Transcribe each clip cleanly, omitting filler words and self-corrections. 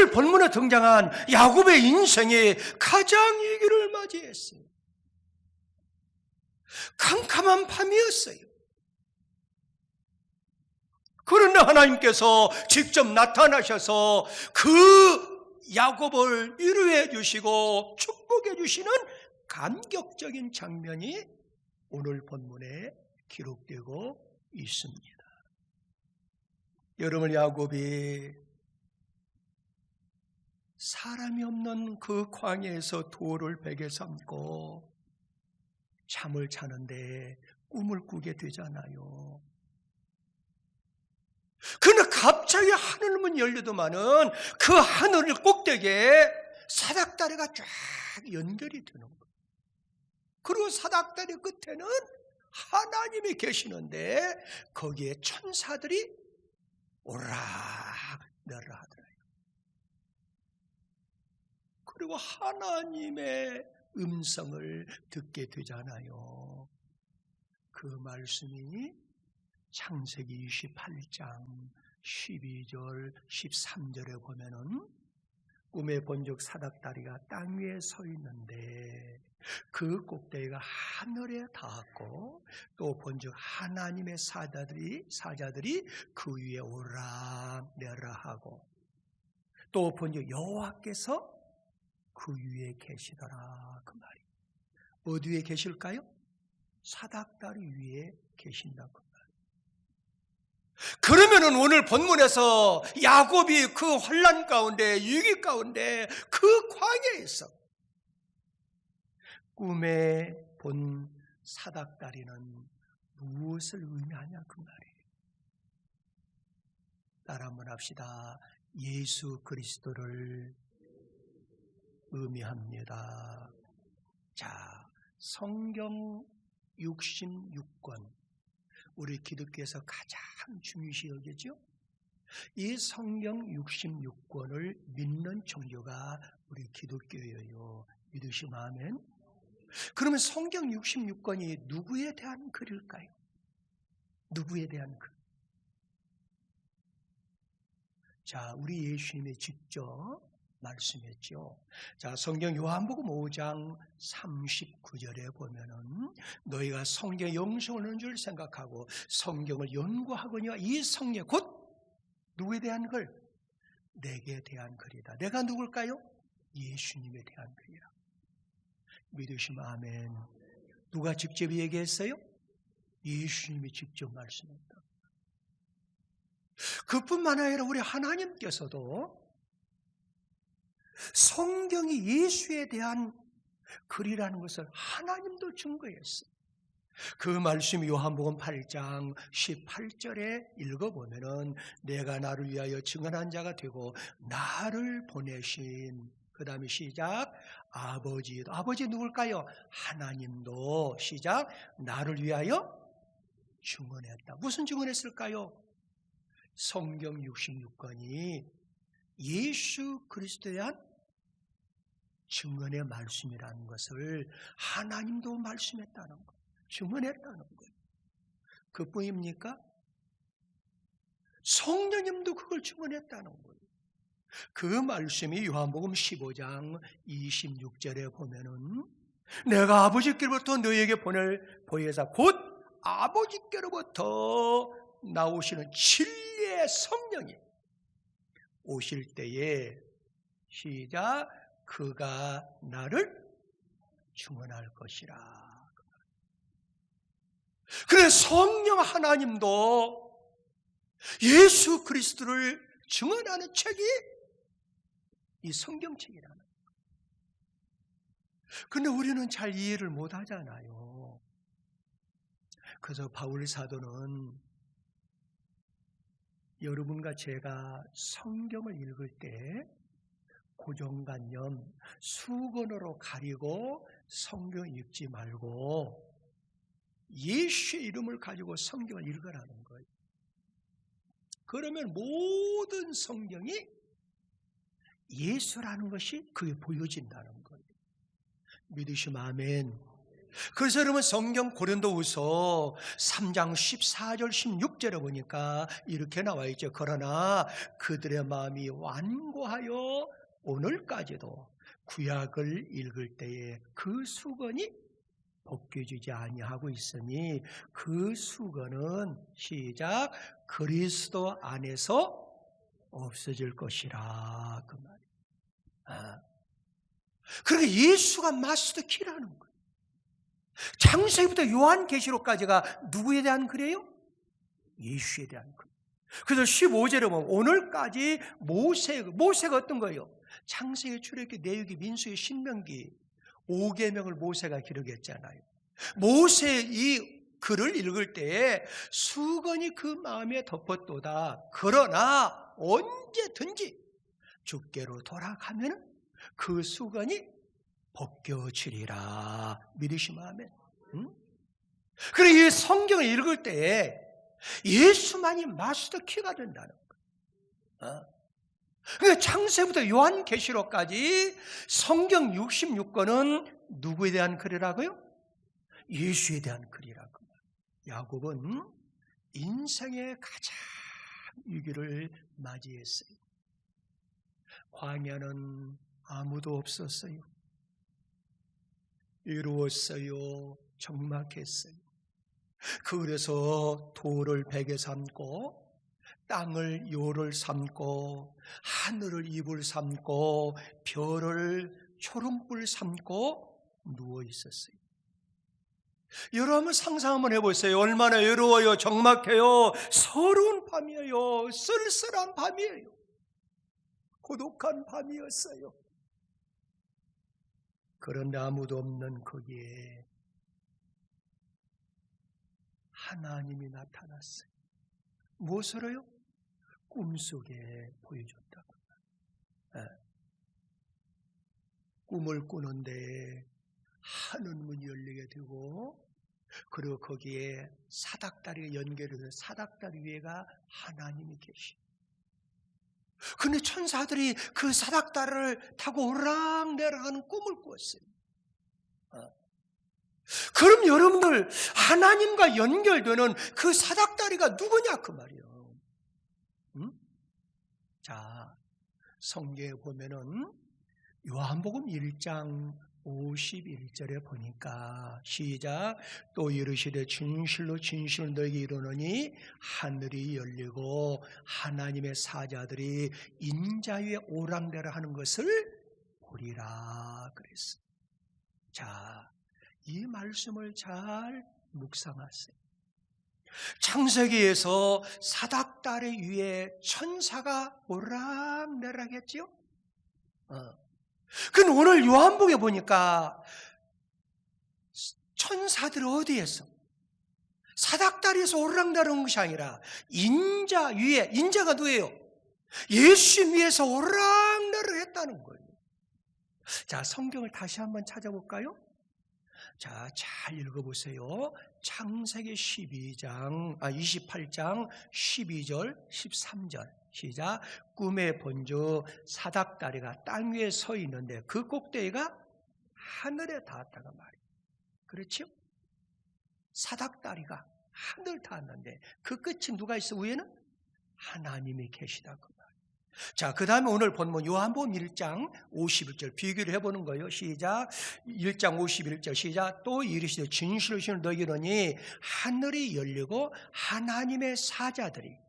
오늘 본문에 등장한 야곱의 인생이 가장 위기를 맞이했어요. 캄캄한 밤이었어요. 그런데 하나님께서 직접 나타나셔서 그 야곱을 위로해 주시고 축복해 주시는 감격적인 장면이 오늘 본문에 기록되고 있습니다. 여러분, 야곱이 사람이 없는 그 광야에서 돌을 베개 삼고 잠을 자는데 꿈을 꾸게 되잖아요. 그러나 갑자기 하늘문 열리더만은 그 하늘 꼭대기에 사닥다리가 쫙 연결이 되는 거예요. 그리고 사닥다리 끝에는 하나님이 계시는데 거기에 천사들이 오르락 내리락 하더래요. 그리고 하나님의 음성을 듣게 되잖아요. 그 말씀이 창세기 28장 12절 13절에 보면은 꿈에 본즉 사닥다리가 땅 위에 서 있는데 그 꼭대기가 하늘에 닿았고 또 본즉 하나님의 사자들이 그 위에 오르락내리락 하고 또 본즉 여호와께서 그 위에 계시더라. 그 말이 어디 위에 계실까요? 사닥다리 위에 계신다고. 그러면은 오늘 본문에서 야곱이 그 혼란 가운데, 위기 가운데, 그 광야에서 꿈에 본 사닥다리는 무엇을 의미하냐 그 말이에요. 따라 한번 합시다. 예수 그리스도를 의미합니다. 자, 성경 66권, 우리 기독교에서 가장 중요시 여기죠. 이 성경 66권을 믿는 종교가 우리 기독교예요. 믿으시면 아멘. 그러면 성경 66권이 누구에 대한 글일까요? 누구에 대한 글? 자, 우리 예수님이 직접 말씀했죠. 자, 성경 요한복음 5장 39절에 보면은 너희가 성경의 영성을 얻는 줄 생각하고 성경을 연구하거니와 이 성경 곧 누구에 대한 글? 내게 대한 글이다. 내가 누굴까요? 예수님에 대한 글이라. 믿으시면 아멘. 누가 직접 얘기했어요? 예수님이 직접 말씀했다. 그뿐만 아니라 우리 하나님께서도 성경이 예수에 대한 글이라는 것을 하나님도 증거했어요. 그 말씀이 요한복음 8장 18절에 읽어보면은 내가 나를 위하여 증언한 자가 되고 나를 보내신, 그 다음에 시작, 아버지 누굴까요? 하나님도 시작, 나를 위하여 증언했다. 무슨 증언했을까요? 성경 66권이 예수 그리스도에 대한 증언의 말씀이라는 것을 하나님도 말씀했다는 거예요. 증언했다는 거예요. 그뿐입니까? 성령님도 그걸 증언했다는 거예요. 그 말씀이 요한복음 15장 26절에 보면은 내가 아버지께로부터 너희에게 보낼 보혜사 곧 아버지께로부터 나오시는 진리의 성령이 오실 때에 시작, 그가 나를 증언할 것이라. 그래서 성령 하나님도 예수 그리스도를 증언하는 책이 이 성경책이라는 거예요. 그런데 우리는 잘 이해를 못하잖아요. 그래서 바울 사도는 여러분과 제가 성경을 읽을 때 고정관념, 수건으로 가리고 성경 읽지 말고 예수의 이름을 가지고 성경을 읽으라는 거예요. 그러면 모든 성경이 예수라는 것이 그게 보여진다는 거예요. 믿으시면 아멘. 그래서 여러분 성경 고린도후서 3장 14절 16절에 보니까 이렇게 나와 있죠. 그러나 그들의 마음이 완고하여 오늘까지도 구약을 읽을 때에 그 수건이 벗겨지지 아니하고 있으니 그 수건은 시작 그리스도 안에서 없어질 것이라 그 말이에요. 그러니까 예수가 마스터 키라는 거예요. 창세기부터 요한계시록까지가 누구에 대한 글이에요? 예수에 대한 글. 그래서 15절에 보면 오늘까지 모세가 어떤 거예요? 창세기, 출애굽기, 레위기, 민수기, 신명기 5계명을 모세가 기록했잖아요. 모세 이 글을 읽을 때에 수건이 그 마음에 덮었도다. 그러나 언제든지 주께로 돌아가면 그 수건이 벗겨지리라. 믿으시면 아멘. 그리고 이 성경을 읽을 때에 예수만이 마스터 키가 된다는 거예요. 그러니까 창세부터 요한계시록까지 성경 66권은 누구에 대한 글이라고요? 예수에 대한 글이라고. 야곱은 인생의 가장 위기를 맞이했어요. 광야는 아무도 없었어요. 외로웠어요. 적막했어요. 그래서 돌을 베개 삼고 땅을 요를 삼고 하늘을 이불 삼고 별을 초름불 삼고 누워 있었어요. 여러분 상상 한번 해보세요. 얼마나 외로워요. 적막해요. 서러운 밤이에요. 쓸쓸한 밤이에요. 고독한 밤이었어요. 그런데 아무도 없는 거기에 하나님이 나타났어요. 무엇으로요? 꿈속에 보여줬다고. 꿈을 꾸는데 하늘 문이 열리게 되고 그리고 거기에 사닥다리가 연결해서 사닥다리 위에가 하나님이 계시고 근데 천사들이 그 사닥다리를 타고 오락내락하는 꿈을 꾸었어요. 그럼 여러분들 하나님과 연결되는 그 사닥다리가 누구냐 그 말이에요. 자, 성경에 보면은 요한복음 1장 51절에 보니까 시작 또 이르시되 진실로 진실로 너에게 이르노니 하늘이 열리고 하나님의 사자들이 인자 위에 오락내락 하는 것을 보리라 그랬어요. 자, 이 말씀을 잘 묵상하세요. 창세기에서 사닥다리 위에 천사가 오락내락했죠. 근데 오늘 요한복음에 보니까 천사들 어디에서 사닥다리에서 오락내락한 것이 아니라 인자 위에, 인자가 누구예요? 예수 위에서 오락내락했다는 거예요. 자, 성경을 다시 한번 찾아볼까요? 자, 잘 읽어보세요. 창세기 28장 12절 13절 시작. 꿈에 본즉 사닥다리가 땅 위에 서 있는데 그 꼭대기가 하늘에 닿았다가 말이에요. 그렇죠? 사닥다리가 하늘 닿았는데 그 끝이 누가 있어? 위에는 하나님이 계시다 그 말이에요. 자, 그 다음에 오늘 본문 요한복음 1장 51절 비교를 해보는 거예요. 시작. 1장 51절 시작. 또 이르시되 진실로 진실로 너희에게 이르노니 하늘이 열리고 하나님의 사자들이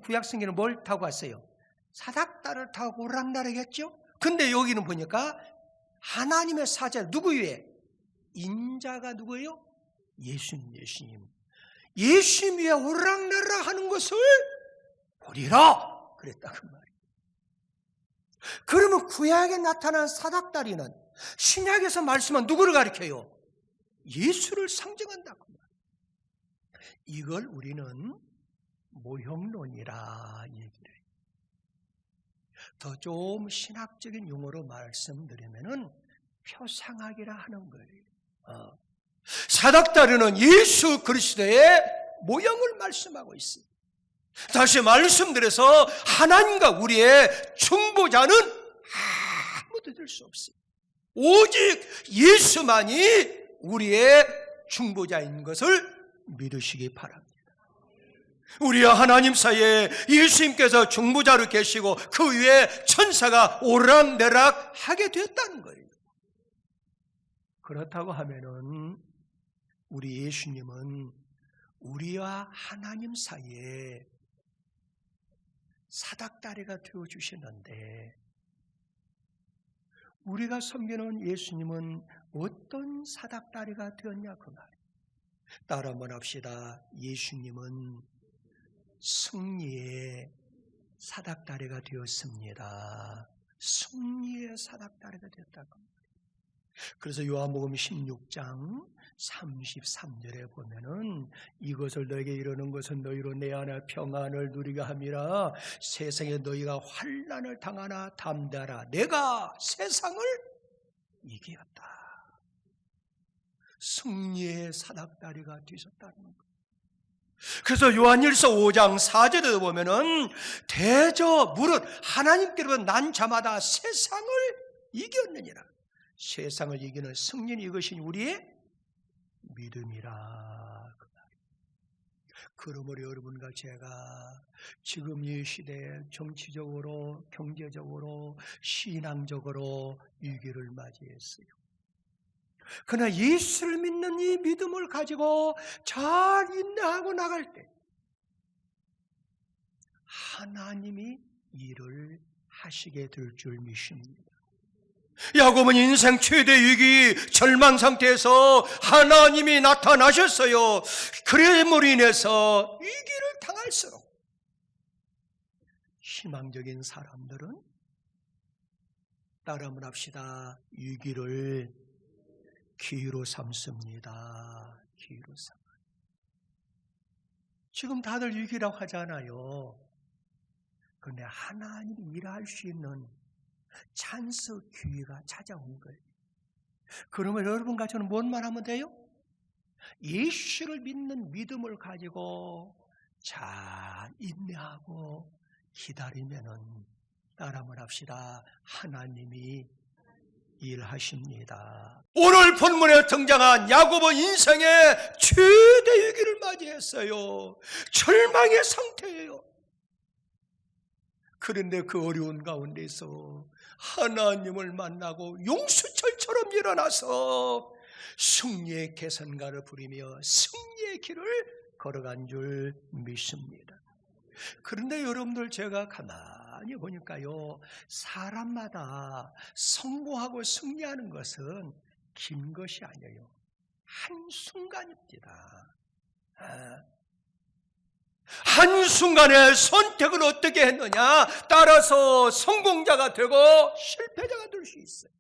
구약성경은 뭘 타고 왔어요? 사닥다리를 타고 오락내락했죠. 근데 여기는 보니까 하나님의 사자 누구 위에? 인자가 누구예요? 예수님 위에 오락내락하는 것을 보리라 그랬다 그 말이에요. 그러면 구약에 나타난 사닥다리는 신약에서 말씀한 누구를 가리켜요? 예수를 상징한다 그 말이에요. 이걸 우리는 모형론이라 얘기를 해요. 더 좀 신학적인 용어로 말씀드리면은 표상학이라 하는 거예요. 사닥다리는 예수 그리스도의 모형을 말씀하고 있어요. 다시 말씀드려서 하나님과 우리의 중보자는 아무도 될 수 없어요. 오직 예수만이 우리의 중보자인 것을 믿으시기 바랍니다. 우리와 하나님 사이에 예수님께서 중보자로 계시고 그 위에 천사가 오르락내락 하게 되었다는 거예요. 그렇다고 하면은 우리 예수님은 우리와 하나님 사이에 사닥다리가 되어주시는데, 우리가 섬기는 예수님은 어떤 사닥다리가 되었냐 그 말이에요. 따라 한번 합시다. 예수님은 승리의 사닥다리가 되었습니다. 승리의 사닥다리가 되었다고. 그래서 요한복음 16장 33절에 보면은 이것을 너에게 이르는 것은 너희로 내 안에 평안을 누리게 함이라. 세상에 너희가 환난을 당하나 담대하라. 내가 세상을 이기었다. 승리의 사닥다리가 되셨다는 거예요. 그래서 요한일서 5장 4절에 보면은 대저 무릇 하나님께로 난 자마다 세상을 이겼느니라. 세상을 이기는 승리는 이것이 우리의 믿음이라. 그러므로 여러분과 제가 지금 이 시대에 정치적으로, 경제적으로, 신앙적으로 위기를 맞이했어요. 그러나 예수를 믿는 이 믿음을 가지고 잘 인내하고 나갈 때 하나님이 일을 하시게 될 줄 믿습니다. 야곱은 인생 최대 위기, 절망 상태에서 하나님이 나타나셨어요. 그럼으로 인해서 위기를 당할수록 희망적인 사람들은 따라 한번 합시다. 위기를 기회로 삼습니다. 기회로 삼아요. 지금 다들 위기라고 하잖아요. 그런데 하나님이 일할 수 있는 찬스 기회가 찾아온 거예요. 그러면 여러분과 저는 뭔 하면 돼요? 예수를 믿는 믿음을 가지고 잘 인내하고 기다리면은 따라 한번 합시다. 하나님이 일하십니다. 오늘 본문에 등장한 야곱은 인생의 최대 위기를 맞이했어요. 절망의 상태예요. 그런데 그 어려운 가운데서 하나님을 만나고 용수철처럼 일어나서 승리의 개선가를 부리며 승리의 길을 걸어간 줄 믿습니다. 그런데 여러분들 제가 가만히 보니까요, 사람마다 성공하고 승리하는 것은 긴 것이 아니에요. 한순간입니다. 한순간에 선택을 어떻게 했느냐 따라서 성공자가 되고 실패자가 될 수 있어요.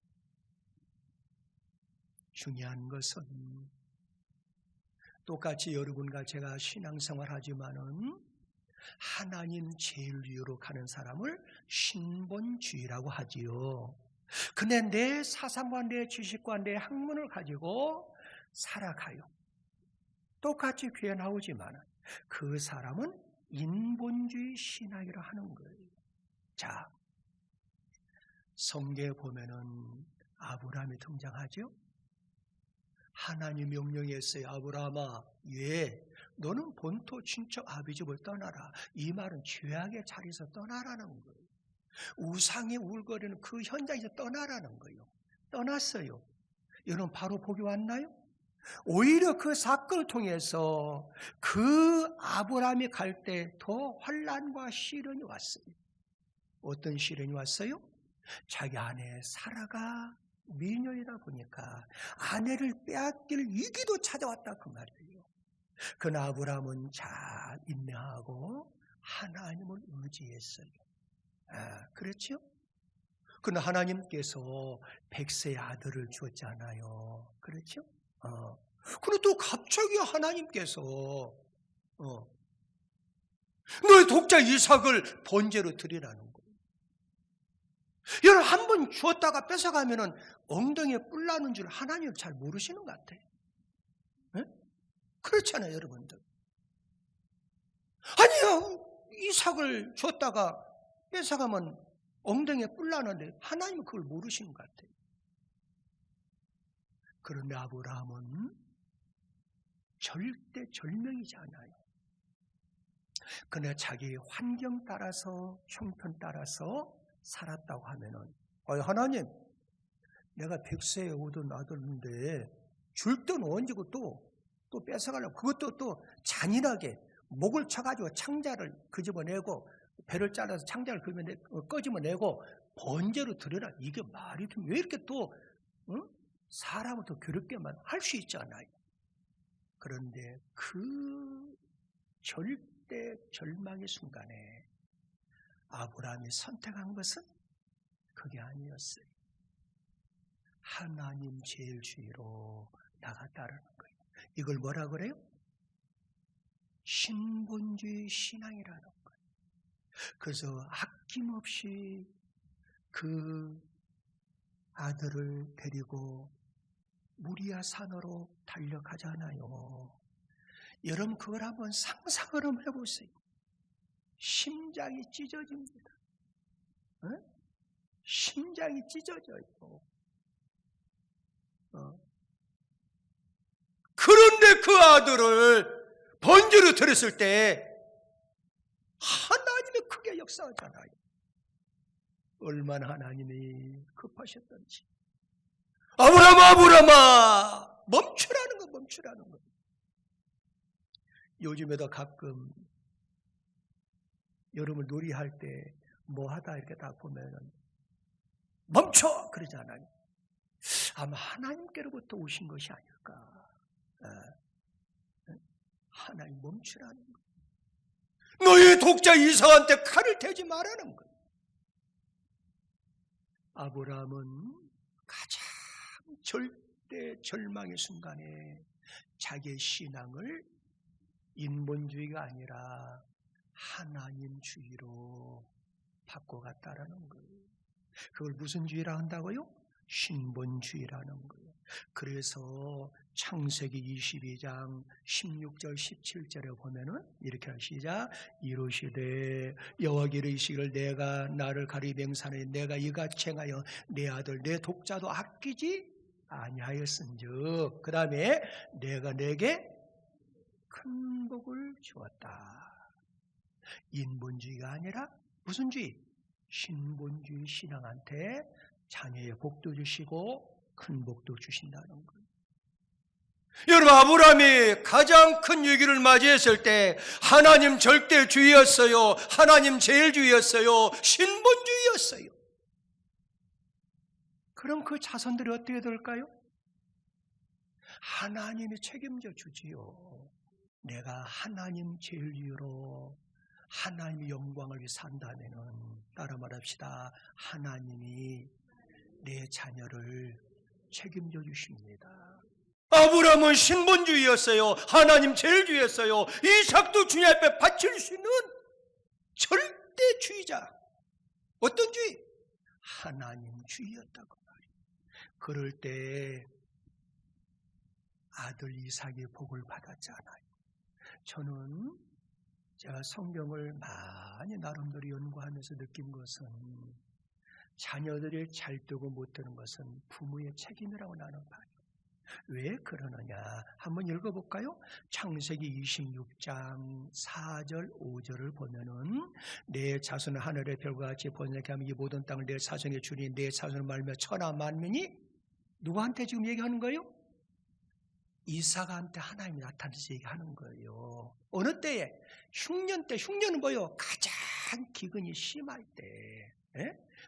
중요한 것은 똑같이 여러분과 제가 신앙생활 하지만은 하나님 제일위로 가는 사람을 신본주의라고 하지요. 근데 내 사상과 내 지식과 내 학문을 가지고 살아가요. 똑같이 교회 나오지만 그 사람은 인본주의 신학이라 하는 거예요. 자, 성경에 보면은 아브라함이 등장하죠. 하나님 명령했어요. 아브라함아, 왜? 너는 본토 친척 아비집을 떠나라. 이 말은 죄악의 자리에서 떠나라는 거예요. 우상이 울거리는 그 현장에서 떠나라는 거예요. 떠났어요. 여러분 바로 복이 왔나요? 오히려 그 사건을 통해서 그 아브라함이 갈 때 더 환난과 시련이 왔어요. 어떤 시련이 왔어요? 자기 아내 사라가 미녀이다 보니까 아내를 빼앗길 위기도 찾아왔다 그 말이에요. 그러나 아브라함은 잘 인내하고 하나님을 의지했어요. 그렇죠? 그러나 하나님께서 100세의 아들을 주었잖아요. 그렇죠? 그런데 또 갑자기 하나님께서 너의 독자 이삭을 번제로 드리라는 거예요. 여러분 한 번 주었다가 뺏어가면은 엉덩이에 뿔 나는 줄 하나님 잘 모르시는 것 같아요. 네? 그렇잖아요, 여러분들. 아니요, 이삭을 줬다가 뺏어가면 엉덩이에 뿔 나는데 하나님은 그걸 모르시는 것 같아요. 그런데 아브라함은 절대 절명이지 않아요. 그러나 자기 환경 따라서 형편 따라서 살았다고 하면은 하나님, 내가 100세에 얻은 아들인데 줄 돈 얹고 또 뺏어가려고, 그것도 또 잔인하게 목을 쳐가지고 창자를 끄집어내고 배를 잘라서 창자를 끄집어내고 번제로 드려라. 이게 말이 좀 왜 이렇게 또 사람을 더 괴롭게만 할 수 있지 않아요? 그런데 그 절대 절망의 순간에 아브라함이 선택한 것은 그게 아니었어요. 하나님 제일주의로 나갔다라는 거예요. 이걸 뭐라 그래요? 신본주의 신앙이라는 거예요. 그래서 아낌없이 그 아들을 데리고 모리아 산으로 달려가잖아요. 여러분 그걸 한번 상상을 한번 해보세요. 심장이 찢어집니다. 심장이 찢어져요. 그런데 그 아들을 번제로 드렸을 때 하나님이 크게 역사하잖아요. 얼마나 하나님이 급하셨던지. 아브라함아 멈추라는 거. 요즘에도 가끔 여름을 놀이할 때 뭐 하다 이렇게 딱 보면은 멈춰! 그러잖아요. 아마 하나님께로부터 오신 것이 아닐까. 하나님 멈추라는 거예요. 너희 독자 이삭한테 칼을 대지 말라는 거예요. 아브라함은 가장 절대 절망의 순간에 자기의 신앙을 인본주의가 아니라 하나님주의로 바꿔갔다라는 거예요. 그걸 무슨 주의라 한다고요? 신본주의라는 거예요. 그래서 창세기 22장 16절 17절에 보면은 이렇게 시작. 이르시되 여호와께서 이르시기를 내가 나를 가리 맹산에 내가 이같이 행하여 내 아들 내 독자도 아끼지 아니하였은즉 그 다음에 내가 내게 큰 복을 주었다. 인본주의가 아니라 무슨 주의? 신본주의 신앙한테 자녀의 복도 주시고 큰 복도 주신다는 거예요. 여러분 아브라함이 가장 큰 위기를 맞이했을 때 하나님 절대주의였어요. 하나님 제일주의였어요. 신본주의였어요. 그럼 그 자손들이 어떻게 될까요? 하나님이 책임져 주지요. 내가 하나님 제일주의로 하나님의 영광을 위해 산다면은 따라 말합시다. 하나님이 내 자녀를 책임져 주십니다. 아브라함은 신본주의였어요. 하나님 제일주의였어요. 이삭도 주님 앞에 바칠 수 있는 절대주의자. 어떤 주의? 하나님주의였다고 말이에요. 그럴 때 아들 이삭이 복을 받았잖아요. 저는 제가 성경을 많이 나름대로 연구하면서 느낀 것은 자녀들이 잘 되고 못 되는 것은 부모의 책임이라고 나는 봐요. 왜 그러느냐? 한번 읽어볼까요? 창세기 26장 4절 5절을 보면은 내 자손은 하늘의 별과 같이 번성케 하며 이 모든 땅을 내 자손의 주니 내 자손을 말며 천하 만민이 누구한테 지금 얘기하는 거예요? 이삭한테 하나님이 나타나서 얘기하는 거예요. 어느 때에? 흉년 때. 흉년은 뭐예요? 가장 기근이 심할 때.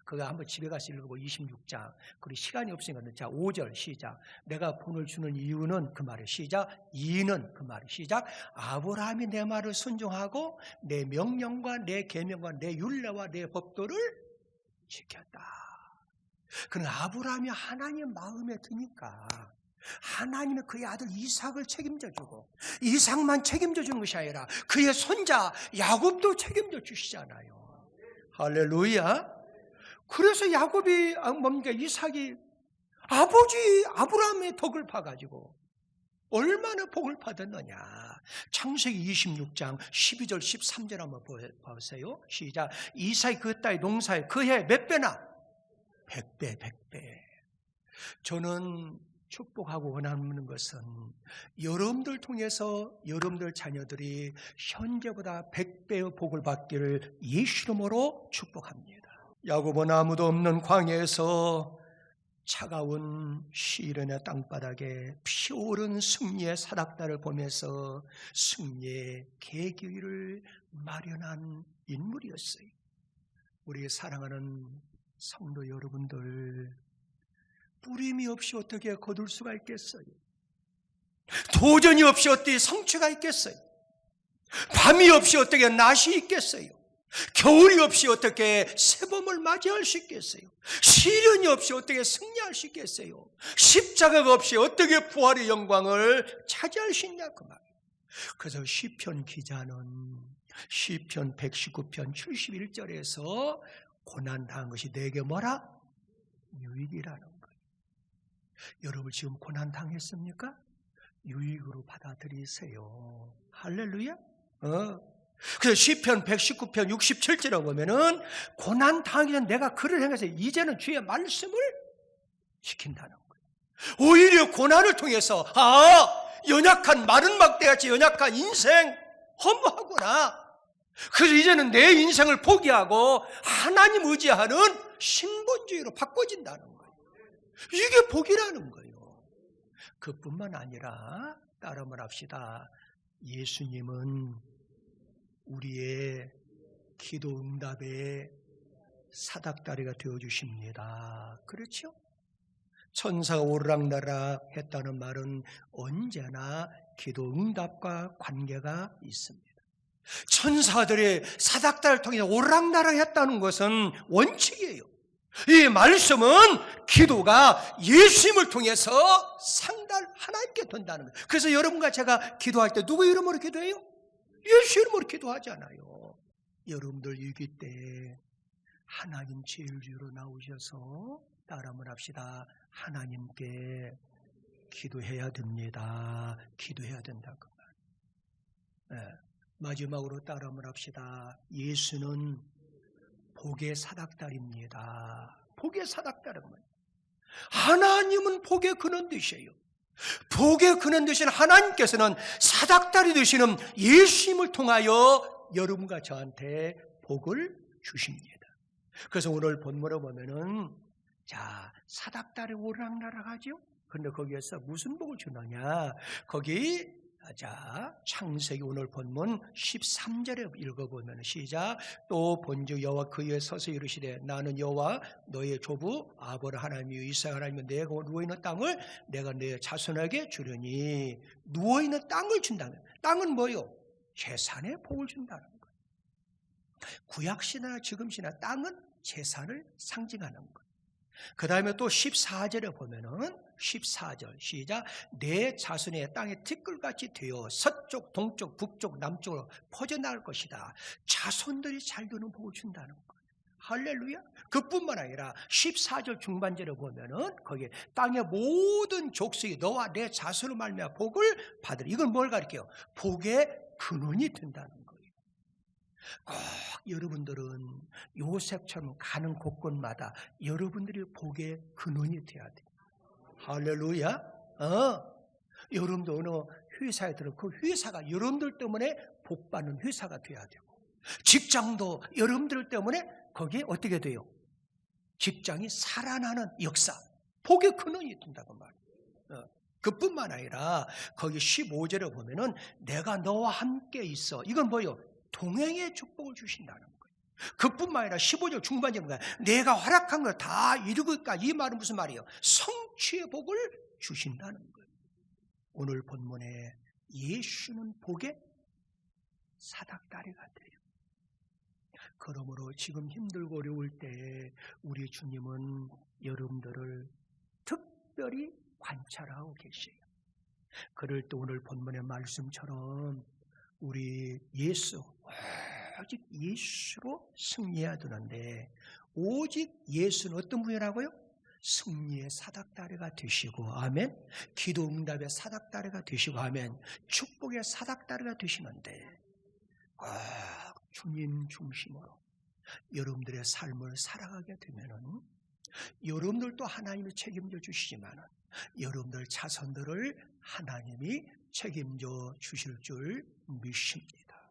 그거 한번 집에 가서 읽어보 26장. 그리고 시간이 없으니까 자 5절 시작. 내가 본을 주는 이유는 그 말이 시작. 이는 그 말이 시작. 아브라함이 내 말을 순종하고 내 명령과 내 계명과 내 율례와 내 법도를 지켰다. 그는 아브라함이 하나님 마음에 드니까 하나님이 그의 아들 이삭을 책임져주고 이삭만 책임져주는 것이 아니라 그의 손자 야곱도 책임져 주시잖아요. 할렐루야. 그래서 야곱이 뭡니까? 이삭이 아버지 아브라함의 덕을 봐가지고 얼마나 복을 받았느냐. 창세기 26장 12절 13절 한번 보세요. 시작. 이삭이 그 딸의 농사에 그해 몇 배나? 100배 100배. 저는 축복하고 원하는 것은 여러분들 통해서 여러분들 자녀들이 현재보다 100배의 복을 받기를 예수 이름으로 축복합니다. 야고보 나무도 없는 광야에서 차가운 시련의 땅바닥에 피어오른 승리의 사닥다를 보면서 승리의 계기를 마련한 인물이었어요. 우리 사랑하는 성도 여러분들, 뿌림이 없이 어떻게 거둘 수가 있겠어요? 도전이 없이 어떻게 성취가 있겠어요? 밤이 없이 어떻게 낮이 있겠어요? 겨울이 없이 어떻게 새봄을 맞이할 수 있겠어요? 시련이 없이 어떻게 승리할 수 있겠어요? 십자가가 없이 어떻게 부활의 영광을 차지할 수 있냐 그 말이에요. 그래서 시편 기자는 시편 119편 71절에서 고난당한 것이 내게 뭐라? 유익이라는 거예요. 여러분 지금 고난당했습니까? 유익으로 받아들이세요. 할렐루야. 그래서 시편 119편 67절에 보면은 고난당하기 전 내가 그를 행해서 이제는 주의 말씀을 지킨다는 거예요. 오히려 고난을 통해서 연약한 마른 막대같이 연약한 인생 허무하구나. 그래서 이제는 내 인생을 포기하고 하나님 의지하는 신본주의로 바꿔진다는 거예요. 이게 복이라는 거예요. 그뿐만 아니라 따라 말합시다. 예수님은 우리의 기도 응답의 사닥다리가 되어주십니다. 그렇죠? 천사가 오르락내락 했다는 말은 언제나 기도 응답과 관계가 있습니다. 천사들의 사닥다리를 통해서 오르락내락 했다는 것은 원칙이에요. 이 말씀은 기도가 예수님을 통해서 상달 하나님께 된다는 거예요. 그래서 여러분과 제가 기도할 때 누구 이름으로 기도해요? 예수 이름으로 기도하잖아요. 여러분들 위기 때 하나님 제일주로 나오셔서 따라만 합시다. 하나님께 기도해야 됩니다. 기도해야 된다 그 말. 네. 마지막으로 따라만 합시다. 예수는 복의 사닥다리입니다. 복의 사닥다리는 뭐예요? 하나님은 복의 근원 되셔요. 복의 근원 되신 하나님께서는 사닥다리 되시는 예수님을 통하여 여러분과 저한테 복을 주십니다. 그래서 오늘 본문을 보면은 자 사닥다리 오락나락하죠. 그런데 거기에서 무슨 복을 주느냐? 거기 자 창세기 오늘 본문 13절에 읽어보면 시작. 또 본즉 여호와 그 위에 서서 이르시되 나는 여호와 너의 조부 아브라함 하나님이요 이삭 하나님이요 내가 누워있는 땅을 내가 내 자손에게 주려니. 누워있는 땅을 준다는, 땅은 뭐요? 재산의 복을 준다는 거예요. 구약시나 지금시나 땅은 재산을 상징하는 거예요. 그 다음에 또 14절에 보면은 14절 시작. 내 자손의 땅에 티끌같이 되어 서쪽 동쪽 북쪽 남쪽으로 퍼져나갈 것이다. 자손들이 잘 되는 복을 준다는 거예요. 할렐루야. 그뿐만 아니라 14절 중반절에 보면은 거기에 땅의 모든 족속이 너와 내 자손을 말미암아 복을 받으리. 이건 뭘 가리켜요? 복의 근원이 된다는 거예요. 꼭 여러분들은 요셉처럼 가는 곳곳마다 여러분들이 복의 근원이 되어야 돼요. 할렐루야. 여러분도 어느 회사에 들어 그 회사가 여러분들 때문에 복받는 회사가 되어야 되고, 직장도 여러분들 때문에 거기에 어떻게 돼요? 직장이 살아나는 역사, 복의 근원이 된다고 말이에요. 그뿐만 아니라 거기 15절에 보면은 내가 너와 함께 있어. 이건 뭐예요? 동행의 축복을 주신다는 거예요. 그뿐만 아니라 15절 중반에 보면 내가 허락한 걸 다 이루고까. 이 말은 무슨 말이에요? 성취의 복을 주신다는 거예요. 오늘 본문에 예수는 복의 사닥다리가 돼요. 그러므로 지금 힘들고 어려울 때 우리 주님은 여러분들을 특별히 관찰하고 계세요. 그럴 때 오늘 본문의 말씀처럼 우리 예수, 오직 예수로 승리해야 되는데, 오직 예수는 어떤 분이라고요? 승리의 사닥다리가 되시고, 아멘. 기도 응답의 사닥다리가 되시고, 아멘. 축복의 사닥다리가 되시는데, 꼭 주님 중심으로 여러분들의 삶을 살아가게 되면은 여러분들도 하나님이 책임져 주시지만 여러분들 자손들을 하나님이 책임져 주실 줄 믿습니다.